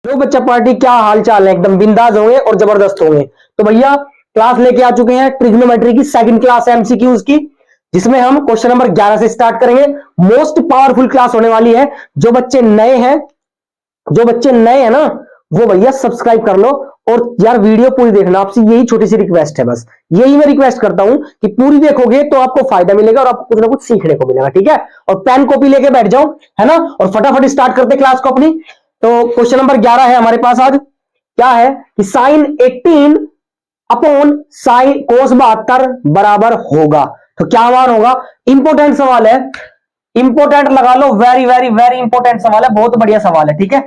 जो बच्चा पार्टी, क्या हाल चाल है? एकदम बिंदास होंगे और जबरदस्त होंगे। तो भैया क्लास लेके आ चुके हैं ट्रिग्नोमेट्री की सेकंड क्लास एमसीक्यूज की, जिसमें हम क्वेश्चन नंबर 11 से स्टार्ट करेंगे। मोस्ट पावरफुल क्लास होने वाली है। जो बच्चे नए हैं, जो बच्चे नए हैं ना, वो भैया सब्सक्राइब कर लो। और यार वीडियो पूरी देखना, आपसे यही छोटी सी रिक्वेस्ट है, बस यही मैं रिक्वेस्ट करता हूं कि पूरी देखोगे तो आपको फायदा मिलेगा और आपको कुछ ना कुछ सीखने को मिलेगा, ठीक है? और पेन कॉपी लेके बैठ जाओ, है ना? और फटाफट स्टार्ट करते क्लास को अपनी। तो क्वेश्चन नंबर 11 है हमारे पास आज। क्या है कि साइन 18 अपॉन साइन कोस 72 बराबर होगा। तो क्या मान होगा? इंपॉर्टेंट सवाल है, इंपॉर्टेंट लगा लो, वेरी वेरी वेरी इंपॉर्टेंट सवाल है, बहुत बढ़िया सवाल है, ठीक है?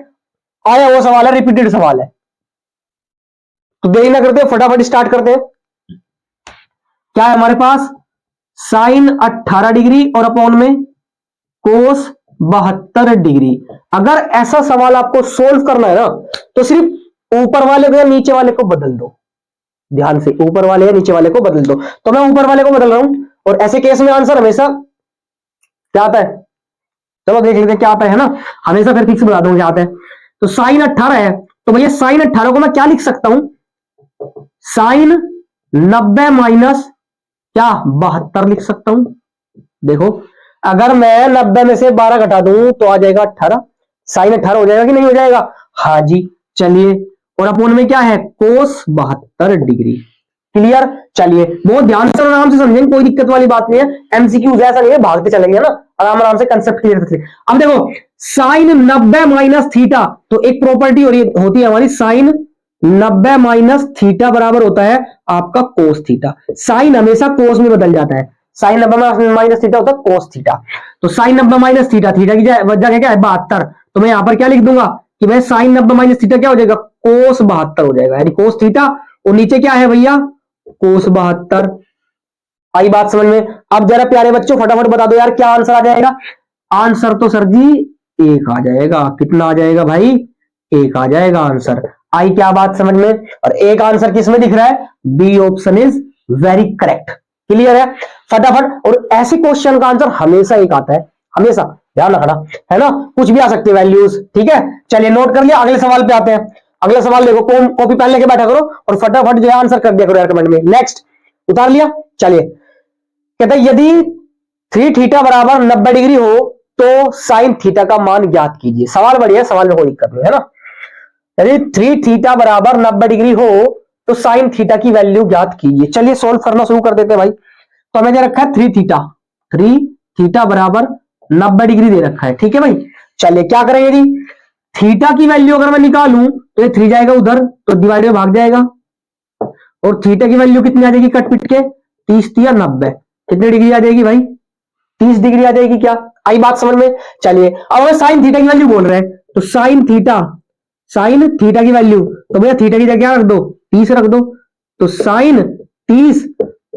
आया वो सवाल है, रिपीटेड सवाल है। तो देरी ना करते, फटाफट स्टार्ट करते हैं। क्या है हमारे पास? साइन 18 डिग्री और अपॉन में कोस 72 डिग्री। अगर ऐसा सवाल आपको सोल्व करना है ना, तो सिर्फ ऊपर वाले को या नीचे वाले को बदल दो। ध्यान से, ऊपर वाले या नीचे वाले को बदल दो। तो मैं ऊपर वाले को बदल रहा हूं, और ऐसे केस में आंसर हमेशा क्या आता है? चलो देख लेते हैं क्या आता है ना। हमेशा फिर फिक्स बता दूंगा क्या आता है। तो साइन 18 है, तो भैया साइन 18 को मैं क्या लिख सकता हूं? साइन 90 माइनस क्या 72 लिख सकता हूं। देखो, अगर मैं 90 में से 12 घटा दूं तो आ जाएगा 18। साइन 18 हो जाएगा कि नहीं हो जाएगा? हाँ जी। चलिए, और अपोन में क्या है? कोस 72 डिग्री। क्लियर? चलिए, बहुत ध्यान से आराम से समझेंगे, कोई दिक्कत वाली बात नहीं है। एमसीक्यू ऐसा नहीं है भागते चलेंगे ना, आराम आराम से कंसेप्ट क्लियर करते। अब देखो, साइन 90 माइनस थीटा, तो एक प्रॉपर्टी होती है हमारी, साइन 90 माइनस थीटा बराबर होता है आपका कोस थीटा। साइन हमेशा कोस में बदल जाता है। साइन 90 माइनस थीटा होता है कोस थीटा। तो साइन 90 माइनस थीटा, थीटा की जगह क्या है? 72। तो मैं यहां पर क्या लिख दूंगा कि भाई साइन 90 माइनस थीटा क्या हो जाएगा? कोस 72 हो जाएगा, यानी कोस थीटा। और नीचे क्या है भैया? कोस 72। आई बात समझ में? अब जरा प्यारे बच्चों फटाफट बता दो यार, क्या आंसर आ जाएगा? आंसर तो सर जी एक आ जाएगा। कितना आ जाएगा भाई? एक आ जाएगा आंसर। आई क्या बात समझ में? और एक आंसर किसमें दिख रहा है? B option is very correct. Clear है? फटाफट। और ऐसे क्वेश्चन का आंसर हमेशा एक आता है, हमेशा, ध्यान रखना, है ना? कुछ भी आ सकती है वैल्यूज, ठीक है? चलिए, नोट कर लिया, अगले सवाल पे आते हैं। अगला सवाल देखो, कॉपी पेन लेके बैठा करो और फटाफट जो है आंसर कर दिया करो यार कमेंट में। नेक्स्ट, उतार लिया? चलिए, कहता है यदि 3 थीटा बराबर 90 डिग्री हो तो साइन थीटा का मान ज्ञात कीजिए। सवाल बढ़िया, सवाल में कोई दिक्कत नहीं है ना। यदि 3 थीटा बराबर 90 डिग्री हो तो साइन थीटा की वैल्यू ज्ञात कीजिए। चलिए सॉल्व करना शुरू कर देते हैं भाई। तो हमें दे रखा है 3 थीटा, 3 थीटा बराबर 90 डिग्री दे रखा है, ठीक है भाई? चलिए क्या करेंगे जी? थीटा की वैल्यू अगर मैं निकालूं तो ये 3 जाएगा उधर, तो डिवाइड में भाग जाएगा। और थीटा की वैल्यू कितनी आ जाएगी कट पिट के? 30 या 90, कितनी डिग्री आ जाएगी भाई? 30 डिग्री आ जाएगी। क्या आई बात समझ में? चलिए, अब हमें साइन थीटा की वैल्यू बोल रहे हैं, तो साइन थीटा की वैल्यू, तो भैया थीटा की जगह क्या रख दो? 30 रख दो। तो साइन 30,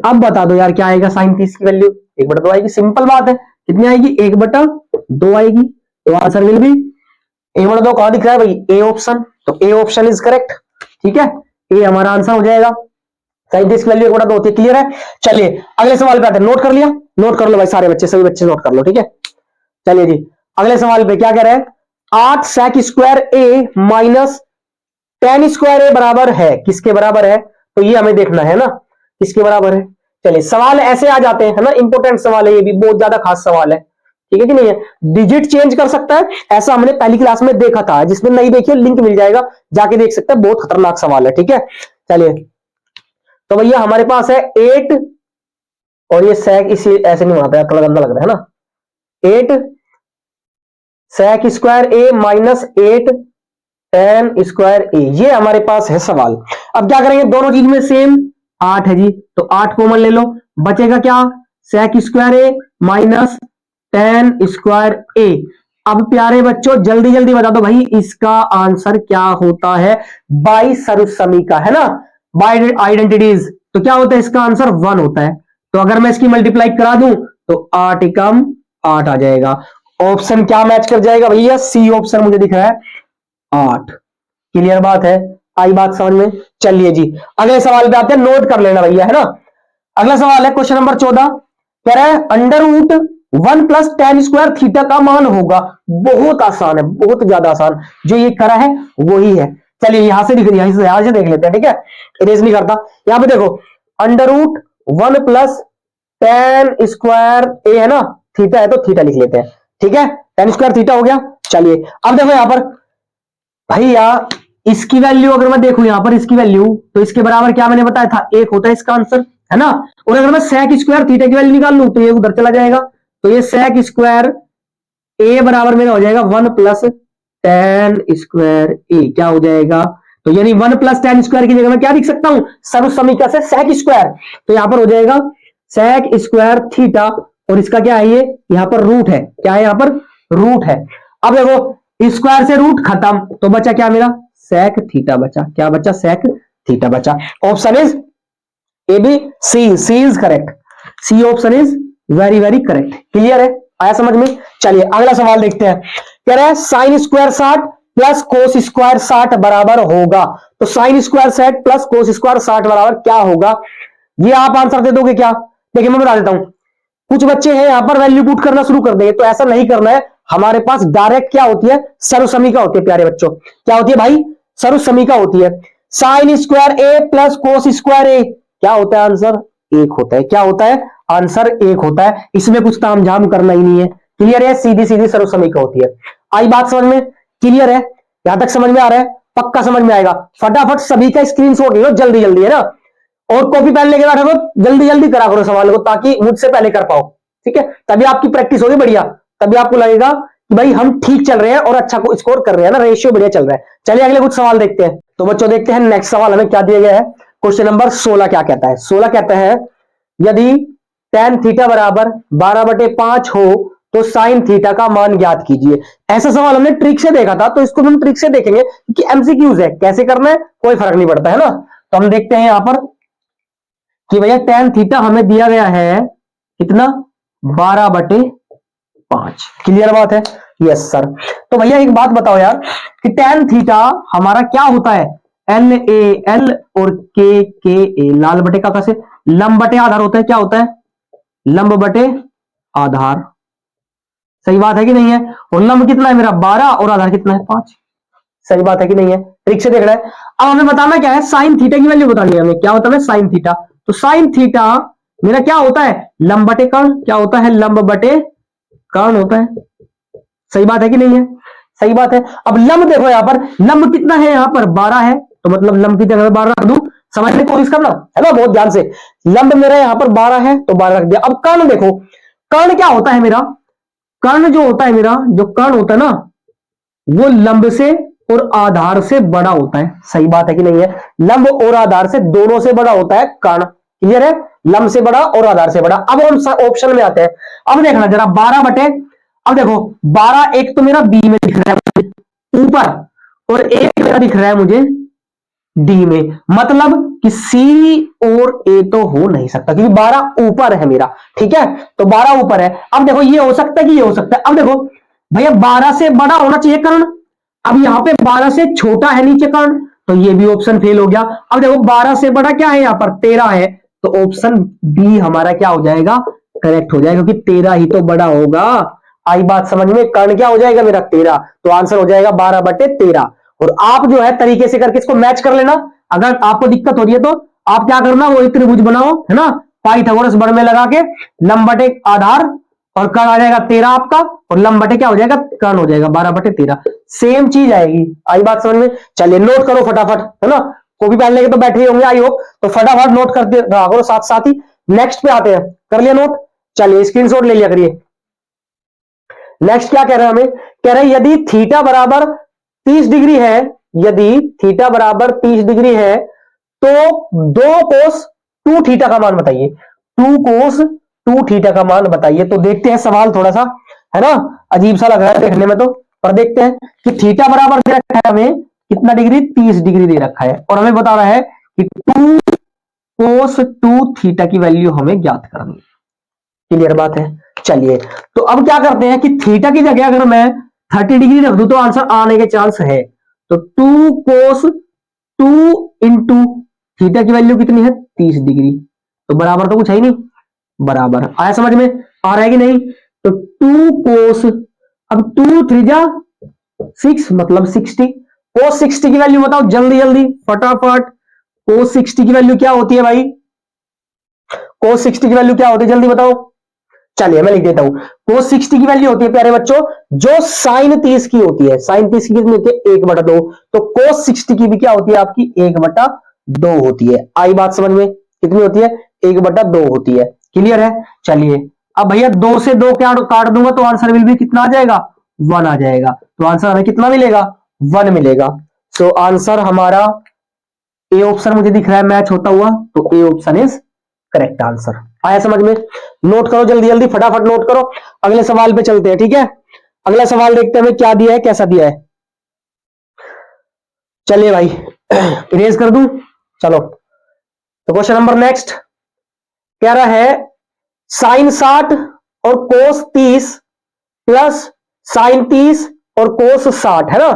अब बता दो यार क्या आएगा साइन 30 की वैल्यू? 1/2 आएगी। सिंपल बात है। कितनी आएगी? 1/2 आएगी। तो आंसर विल बी 1/2 कहां दिख रहा है भाई? A option. तो ए ऑप्शन इज करेक्ट, ठीक है? ये हमारा आंसर हो जाएगा। साइन 30 की वैल्यू 1/2 होती है। क्लियर है? चलिए अगले सवाल पे आते हैं। नोट कर लिया? नोट कर लो भाई, सारे बच्चे, सभी बच्चे नोट कर लो, ठीक है? चलिए जी, अगले सवाल पे क्या कह रहे हैं? 8 सेक स्क्वायर ए माइनस 10 स्क्वायर ए बराबर है किसके बराबर है? तो ये हमें देखना है ना, किसके बराबर है। चलिए, सवाल ऐसे आ जाते हैं, है ना? इंपॉर्टेंट सवाल है, ये भी बहुत ज्यादा खास सवाल है, ठीक है कि नहीं है? डिजिट चेंज कर सकता है, ऐसा हमने पहली क्लास में देखा था। जिसने नहीं देखी लिंक मिल जाएगा, जाके देख सकते हैं। बहुत खतरनाक सवाल है, ठीक है? चलिए, तो भैया हमारे पास है 8, और ये सेक इसी ऐसे नहीं होना था, थोड़ा गंदा लग रहा है ना। 8 सेक स्क्वायर ए माइनस 8 टेन स्क्वायर ए, ये हमारे पास है सवाल। अब क्या करेंगे? दोनों चीज में सेम 8 है जी, तो 8 कॉमन ले लो। बचेगा क्या? सेक स्क्वायर ए माइनस 10 स्क्वायर ए। अब प्यारे बच्चों जल्दी जल्दी बता दो भाई, इसका आंसर क्या होता है? बाई सर्वसमी का, है ना? बाई आइडेंटिटीज, तो क्या होता है? इसका आंसर 1 होता है। तो अगर मैं इसकी मल्टीप्लाई करा दूं तो 8 एकम 8 आ जाएगा। ऑप्शन क्या मैच कर जाएगा भैया? सी ऑप्शन मुझे दिख रहा है, 8। क्लियर बात है? आई बात समझ में? चलिए जी, अगले सवाल पे आते हैं। नोट कर लेना भैया, है ना? अगला सवाल है क्वेश्चन नंबर 14। कह रहा है under root 1 plus ten square theta का मान होगा। बहुत आसान है, बहुत ज्यादा आसान, जो ये करा है वही है। चलिए यहां से लिख दिया, यहां से देख लेते हैं, ठीक है, इरेज नहीं करता। यहां पे देखो under root 1 plus ten square A है ना, थीटा है तो थीटा लिख लेते हैं, ठीक है, टेन स्क्वायर थीटा हो गया। चलिए अब देखो यहां पर भैया, इसकी वैल्यू अगर मैं देखूं यहां पर इसकी वैल्यू, तो इसके बराबर क्या मैंने बताया था, एक होता है इसका आंसर, है ना। और अगर मैं सेक स्क्वायर थीटा की वैल्यू निकाल लूं तो ये उधर चला जाएगा, तो ये सेक स्क्वायर ए बराबर मेरा हो जाएगा 1 प्लस टेन स्क्वायर ए, क्या हो जाएगा, तो यानी 1 प्लस टेन स्क्वायर की जगह मैं क्या लिख सकता हूं, सर्व समीकरण से सेक स्क्वायर, तो यहां पर हो जाएगा सेक स्क्वायर थीटा, और इसका क्या है, ये यहां पर रूट है, क्या है यहां पर रूट है। अब देखो स्क्वायर से रूट खत्म, तो बचा क्या मेरा, सेक थीटा बचा, क्या बचा, सेक थीटा बचा। Option is A B C is correct, C option is very very correct. Clear है, आया समझ में। चलिए अगला सवाल देखते हैं, कह रहा है sine square 60 plus cos square 60 बराबर होगा, तो sine square 60 plus cos square 60 बराबर क्या होगा, ये आप आंसर दे दोगे क्या। देखिए मैं बता देता हूं, कुछ बच्चे हैं यहां पर वैल्यू पुट करना शुरू कर देंगे, तो ऐसा नहीं करना है, हमारे पास डायरेक्ट क्या होती है, सर्वसमीका होती है प्यारे बच्चों, क्या होती है भाई, सर्वसमीका होती है। साइन स्क्वायर ए प्लस कोस स्क्वायर ए क्या होता है, आंसर एक होता है, क्या होता है, आंसर एक होता है, इसमें कुछ तामझाम करना ही नहीं है। क्लियर है, सीधी सीधी सर्वसमीका होती है। आई बात समझ में, क्लियर है, यहां तक समझ में आ रहा है, पक्का समझ में आएगा। फटाफट सभी का स्क्रीनशॉट ले लो जल्दी जल्दी, है ना, और कॉपी पेन लेके बैठो तो जल्दी जल्दी करा करो सवाल को, ताकि मुझसे पहले कर पाओ, ठीक है, तभी आपकी प्रैक्टिस होगी बढ़िया, तभी आपको लगेगा कि भाई हम ठीक चल रहे हैं और अच्छा को स्कोर कर रहे हैं ना, रेशियो बढ़िया चल रहा है। चलिए अगले कुछ सवाल देखते हैं। तो बच्चों देखते हैं नेक्स्ट सवाल हमें क्या दिया गया है, क्वेश्चन नंबर 16 क्या कहता है। 16 कहता है यदि tan थीटा बराबर 12/5 हो तो साइन थीटा का मान ज्ञात कीजिए। ऐसा सवाल हमने ट्रिक से देखा था, तो इसको हम ट्रिक से देखेंगे कि एमसीक्यूज है, कैसे करना है कोई फर्क नहीं पड़ता, है ना। तो हम देखते हैं यहां पर कि भैया tan थीटा हमें दिया गया है कितना, 12/5। क्लियर बात है, यस सर। तो भैया एक बात बताओ यार कि tan थीटा हमारा क्या होता है, एल ए एल और के ए, लाल बटे का कैसे, लंब बटे आधार होता है, क्या होता है, लंब बटे आधार, सही बात है कि नहीं है। और लंब कितना है मेरा 12 और आधार कितना है 5, सही बात है कि नहीं है, ट्रिक से देख रहा है। अब हमें बताना क्या है, साइन थीटा की वैल्यू बतानी है हमें, क्या होता है साइन थीटा, तो साइन थीटा मेरा क्या होता है, लंब बटे कर्ण, क्या होता है, लंब बटे कर्ण होता है, सही बात है कि नहीं है, सही बात है। अब लंब देखो यहां पर, लंब कितना है यहाँ पर 12 है, तो मतलब लंब की जगह 12 रख दूं, समझने की कोशिश करना है ना बहुत ध्यान से। लंब मेरा यहाँ पर 12 है तो 12 रख दिया। अब कर्ण देखो, कर्ण क्या होता है मेरा, कर्ण जो होता है मेरा, जो कर्ण होता है ना, वो लंब से और आधार से बड़ा होता है, सही बात है कि नहीं है, लंब और आधार से दोनों से बड़ा होता है कर्ण। क्लियर है, लंब से बड़ा और आधार से बड़ा। अब हम ऑप्शन में आते हैं, अब देखना जरा 12 अब देखो 12 एक तो मेरा बी में दिख रहा है ऊपर, और एक मेरा दिख रहा है मुझे डी में, मतलब कि सी और ए तो हो नहीं सकता क्योंकि 12 ऊपर है मेरा, ठीक है, तो 12 ऊपर है। अब देखो ये हो सकता है कि ये हो सकता है। अब देखो भैया 12 से बड़ा होना चाहिए कर्ण, अब यहां पे 12 से छोटा है नीचे कर्ण, तो ये भी ऑप्शन फेल हो गया। अब देखो 12 से बड़ा क्या है, यहां पर 13 है, तो ऑप्शन बी हमारा क्या हो जाएगा, करेक्ट हो जाएगा, क्योंकि 13 ही तो बड़ा होगा। आई बात समझ में, कर्ण क्या हो जाएगा मेरा 13, तो आंसर हो जाएगा 12/13। और आप जो है तरीके से करके इसको मैच कर लेना, अगर आपको दिक्कत हो रही है तो आप क्या करना, वो त्रिभुज बनाओ, है ना, पाइथागोरस बड़ में लगा के, लंब बटे आधार और कर्ण आ जाएगा 13 आपका, और लंब बटे क्या हो जाएगा, कर्ण हो जाएगा 12/13, सेम चीज आएगी। आई बात समझ में। चलिए नोट करो फटाफट, है ना, कॉपी पेन लेके तो बैठे ही होंगे आई होप, तो फटाफट नोट करते रहा करो साथ साथ ही। नेक्स्ट पे आते हैं, कर लिया नोट, चलिए स्क्रीनशॉट ले लिया करिए। नेक्स्ट क्या कह रहे हैं हमें, कह रहे हैं यदि थीटा बराबर 30 डिग्री है, यदि थीटा बराबर 30 डिग्री है तो 2 कोस 2 थीटा का मान बताइए, 2 कोस 2 थीटा का मान बताइए। तो देखते हैं सवाल थोड़ा सा, है ना, अजीब सा लग रहा है देखने में तो, पर देखते हैं कि थीटा बराबर दे रखा है हमें कितना डिग्री, 30 डिग्री दे रखा है, और हमें बता रहा है कि 2 कोस 2 थीटा की वैल्यू हमें ज्ञात करनी। क्लियर बात है। चलिए तो अब क्या करते हैं कि थीटा की जगह अगर मैं 30 डिग्री रख दूं तो आंसर आने के चांस है, तो 2 कोस 2 इंटू थीटा की वैल्यू कितनी है 30 डिग्री, तो बराबर तो कुछ है ही नहीं, बराबर आया समझ में आ रहा है कि नहीं। तो 2 कोस, अब 2 3 जा 6 मतलब 60। कोस 60 की वैल्यू बताओ जल्दी जल्दी फटाफट। कोस 60 की वैल्यू क्या होती है भाई? कोस 60 की वैल्यू क्या होती है जल्दी बताओ। चलिए मैं लिख देता हूं। कोस 60 की वैल्यू होती है प्यारे बच्चों जो साइन 30 की होती है। साइन 30 की कितनी होती है? 1/2। तो कोस 60 की भी क्या होती है आपकी? 1/2 होती है। आई बात समझ में? कितनी होती है? 1/2 होती है। क्लियर है? चलिए अब भैया 2 से 2 क्या काट दूंगा तो आंसर विल भी कितना आ जाएगा? 1 आ जाएगा। तो आंसर हमें कितना मिलेगा? 1 मिलेगा। सो आंसर हमारा ए ऑप्शन मुझे दिख रहा है मैच होता हुआ, तो A option is correct answer. आया समझ में? नोट करो जल्दी जल्दी फटाफट नोट करो। अगले सवाल पे चलते हैं, ठीक है? अगला सवाल देखते हैं क्या दिया है कैसा दिया है। चलिए भाई इरेज कर दूं। चलो तो क्वेश्चन नंबर नेक्स्ट कह रहा है साइन 60 और कोस 30 प्लस साइन 30 और कोस 60 है ना।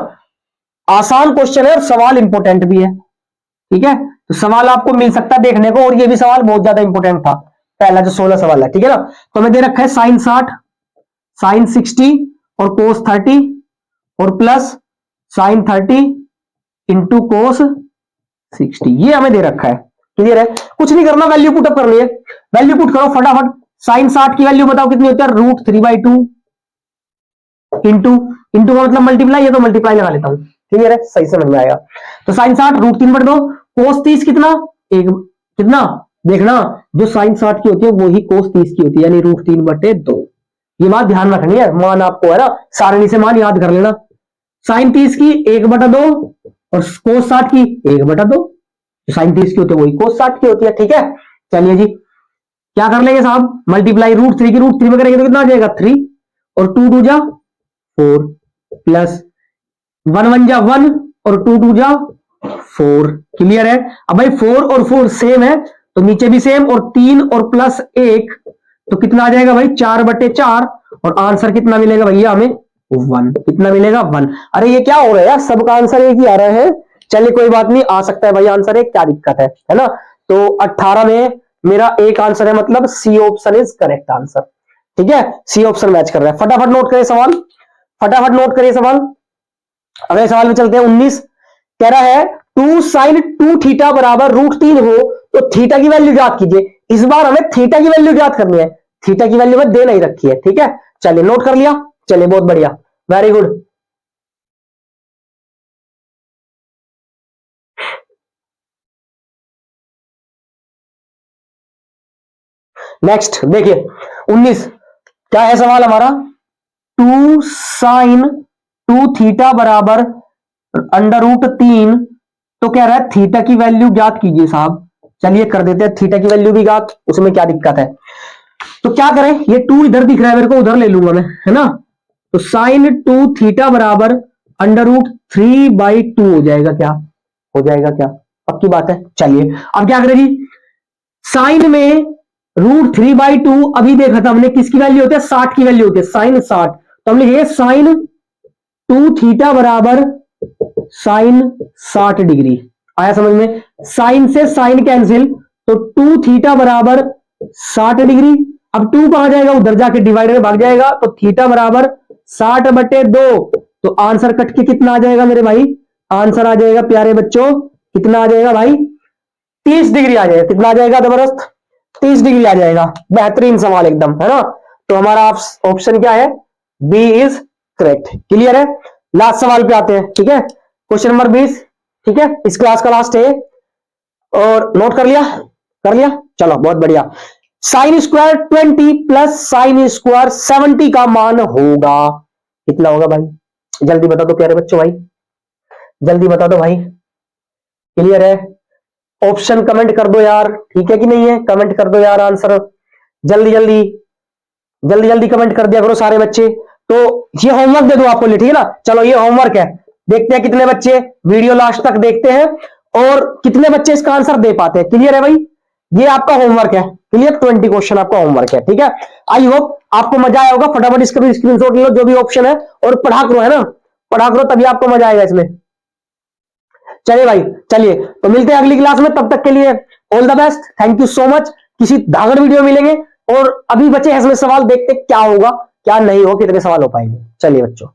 आसान क्वेश्चन है और सवाल इंपोर्टेंट भी है, ठीक है? तो सवाल आपको मिल सकता है देखने को, और ये भी सवाल बहुत ज्यादा इंपोर्टेंट था, पहला जो 16 सवाल है, ठीक है ना। तो हमें दे रखा है साइन 60, साइन 60 और कोस 30 और प्लस साइन 30 इंटू कोस 60, ये हमें दे रखा है। क्लियर है? कुछ नहीं करना, वैल्यू पुटअप करनी है। वैल्यू पुट करो फटाफट। साइन 60 की वैल्यू बताओ कितनी होती है? √3/2 इंटू, इंटू का मतलब मल्टीप्लाई, है तो मल्टीप्लाई लगा लेता हूं। क्लियर है? सही समझ में आएगा। तो साइन 60 √3/2, कोस 30 कितना? एक कितना देखना, जो साइन 60 की होती है वही कोस 30 की होती है, यानी √3/2। ये बात ध्यान रखनी है, मान आपको है ना सारणी से मान याद कर लेना। साइन 30 की 1/2 और कोस 60 की 1/2। साइन 30 की होती है वही कोस 60 की होती है, ठीक है? चलिए जी क्या कर लेंगे साहब? मल्टीप्लाई √3 की √3 में करेंगे तो कितना आ जाएगा? 3 और 2 2 जा 4 प्लस 1 1 जा 1 और 2 2 जा 4। क्लियर है? अब भाई 4 और 4 सेम है तो नीचे भी सेम, और 3 और प्लस 1 तो कितना आ जाएगा भाई? 4/4। और आंसर कितना मिलेगा भैया हमें? 1। कितना मिलेगा? 1। अरे ये क्या हो रहा है यार, सबका आंसर एक ही आ रहा है। चलिए कोई बात नहीं, आ सकता है भाई आंसर एक, क्या दिक्कत है ना। तो 18 में मेरा एक आंसर है, मतलब C option is correct answer, ठीक है? सी ऑप्शन मैच कर रहा है। फटाफट नोट करें सवाल, फटाफट नोट करिए सवाल। अगले सवाल में चलते हैं। 19 कह रहा है 2 साइन 2 थीटा बराबर √3 हो तो थीटा की वैल्यू ज्ञात कीजिए। इस बार हमें थीटा की वैल्यू ज्ञात करनी है। थीटा की वैल्यू में दे नहीं रखी है, ठीक है? चलिए नोट कर लिया। चलिए बहुत बढ़िया, वेरी गुड। नेक्स्ट देखिए 19 क्या है सवाल हमारा? 2 साइन 2 थीटा बराबर √3, तो कह रहा है थीटा की वैल्यू ज्ञात कीजिए साहब। चलिए कर देते हैं थीटा की वैल्यू भी ज्ञात, उसमें क्या दिक्कत है। तो क्या करें, ये 2 इधर दिख रहा है मेरे को, उधर ले लूंगा मैं, है ना। तो साइन 2 थीटा बराबर √3/2 हो जाएगा क्या? हो जाएगा क्या? पक्की बात है। चलिए अब क्या करें जी, साइन में √3/2 अभी देखा था हमने किसकी वैल्यू होती है? 60 की वैल्यू होती है, साइन 60। तो हम लिखिए साइन 2 थीटा बराबर साइन 60 डिग्री। आया समझ में? साइन से साइन कैंसिल, तो 2 थीटा बराबर 60 डिग्री। अब 2 कहां जाएगा? उधर जाके डिवाइडर में भाग जाएगा, तो थीटा बराबर 60/2। तो आंसर कट के कितना आ जाएगा मेरे भाई? आंसर आ जाएगा प्यारे बच्चों, कितना आ जाएगा भाई? 30 डिग्री आ जाएगा। कितना आ जाएगा? जबरदस्त 30 डिग्री आ जाएगा। बेहतरीन सवाल एकदम, है ना। तो हमारा ऑप्शन क्या है? B is correct. क्लियर है? लास्ट सवाल पे आते हैं, ठीक है? क्वेश्चन नंबर 20, ठीक है? इस क्लास का लास्ट है, और नोट कर लिया? कर लिया? चलो बहुत बढ़िया। Sine square 20 plus sine square 70 का मान होगा कितना होगा भाई? जल्दी बता दो प्यारे बच्चों, भाई जल्दी बता दो भाई। क्लियर है? ऑप्शन कमेंट कर दो यार, ठीक है कि नहीं है? कमेंट कर दो यार आंसर, जल्दी जल्दी, जल्दी जल्दी कमेंट कर दिया करो सारे बच्चे। तो ये होमवर्क दे दो आपको, ठीक है ना। चलो ये होमवर्क है, देखते हैं कितने बच्चे वीडियो लास्ट तक देखते हैं और कितने बच्चे इसका आंसर दे पाते हैं। क्लियर है भाई? ये आपका होमवर्क है। क्लियर? 20 क्वेश्चन आपका होमवर्क है, ठीक है? आई होप आपको मजा आया होगा। फटाफट इसका भी स्क्रीनशॉट लो जो भी ऑप्शन है, और पढ़ा करो, है ना। पढ़ा करो तभी आपको मजा आएगा इसमें। चलिए भाई, चलिए तो मिलते हैं अगली क्लास में, तब तक के लिए all the best, thank you so much. किसी धागड़ वीडियो मिलेंगे, और अभी बचे हैं इसमें सवाल, देखते क्या होगा। क्या नहीं हो, कितने सवाल हो पाएंगे। चलिए बच्चों,